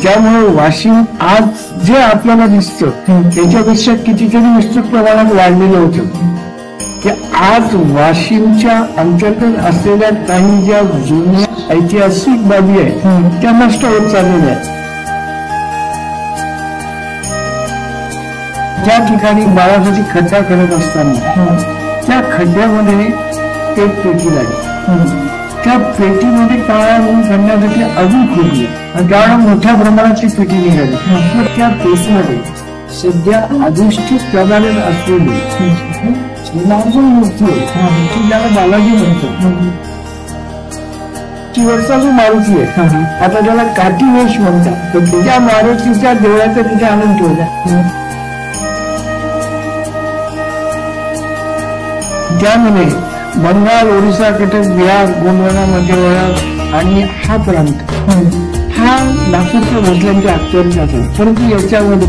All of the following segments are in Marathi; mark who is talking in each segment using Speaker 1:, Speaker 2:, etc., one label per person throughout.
Speaker 1: त्यामुळे वाशिम आज जे आपल्याला दिसतं त्याच्यापेक्षा कितीतरी विस्तृत प्रमाणात वाढलेलं होतं की आज वाशिमच्या अंतर्गत असलेल्या काही ज्या जुन्या ऐतिहासिक बाबी आहेत त्या नष्ट होत चाललेल्या आहेत. ज्या ठिकाणी बाळासाठी खड्डा करत असताना त्या खड्ड्यामध्ये एक पेटी लागली. त्या पेटीमध्ये काळा ऊन करण्यासाठी अजून खोदली आणि त्यावेळेला मोठ्या प्रमाणाची पेटी निघाली. मग त्या पेटीमध्ये सध्या अधिष्ठित प्रमाणे असलेली सोनाची मूर्ती आहे ज्याला बालाजी म्हणतो. वरचा जो मारुती आहे आता त्याला काठी वेश म्हणतात. त्या मारुतीच्या देवळाचा तिथे आणून ठेवला. त्यामुळे बंगाल, ओरिसा, कटक, बिहार, गोंडवाना, मध्यप्रदेश आणि हा प्रांत हा लाखोच्या भोसल्यांच्या अखत्यारीत असेल. परंतु याच्यामध्ये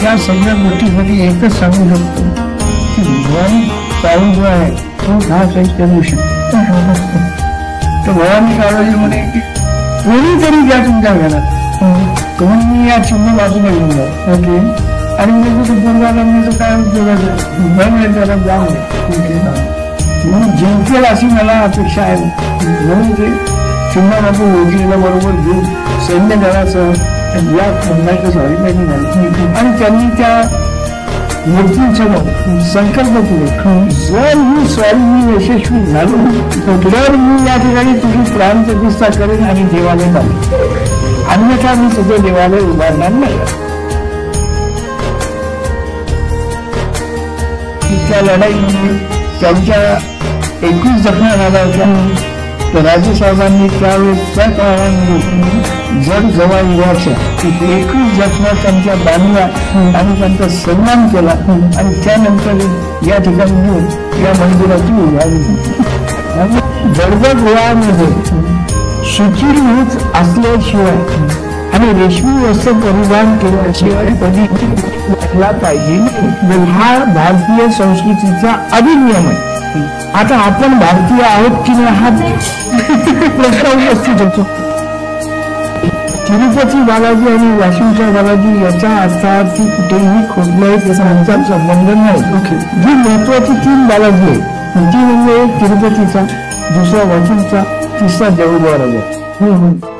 Speaker 1: या सगळ्या गोष्टीसाठी एकच सांगू शकतो की भवानी काळू जो आहे तो हा काही करू शकतो. तर भवानी काळूजीमध्ये कोणीतरी ज्या तुमच्या घरात तुम्ही या चिन्ह बाजूला घेऊन जा ओके आणि म्हणजे काय उपयोगाचं त्याला जाऊ म्हणून जिंकेल अशी मला अपेक्षा आहे. म्हणून ते चिन्हबाबू योजनेला बरोबर घेऊन सैन्य दलासह या खंडाच्या स्वारीला निघाले आणि त्यांनी त्या मूर्तींसमोर संकल्प केले जर मी स्वारी यशस्वी झालो तर मी या ठिकाणी तुझी प्राण प्रतिष्ठा करेन आणि देवालय बांधेन, अन्यथा मी तुझं देवालय उभारणार नाही. त्या लढाईमध्ये त्यांच्या 21 जखमा झाल्या होत्या. तर राजेसाहेबांनी त्यावेळेस त्या काळामध्ये जग जवळ व्हायच्या 21 जखमा त्यांच्या बांधल्या आणि त्यांचा सन्मान केला आणि त्यानंतर या ठिकाणी येऊन या मंदिराची उभारली. जळगाव गोळामध्ये शुचिर्भूत असल्याशिवाय आणि रेशमी वस्त्र परिधान केल्याशिवाय कधी वाटला पाहिजे हा भारतीय संस्कृतीचा अभिनियम आहे. आता आपण भारतीय आहोत की नाही हा प्रश्न उपस्थित होतो. तिरुपती बालाजी आणि वाशिमच्या बालाजी याचा अर्थार्थी कुठेही खोदलाही त्याचा आमचा संबंध नाही. जी महत्वाची 3 बालाजी आहे ती म्हणजे एक तिरुपतीचा, दुसरा वाशिमचा, तिसरा देऊळगाव राजा.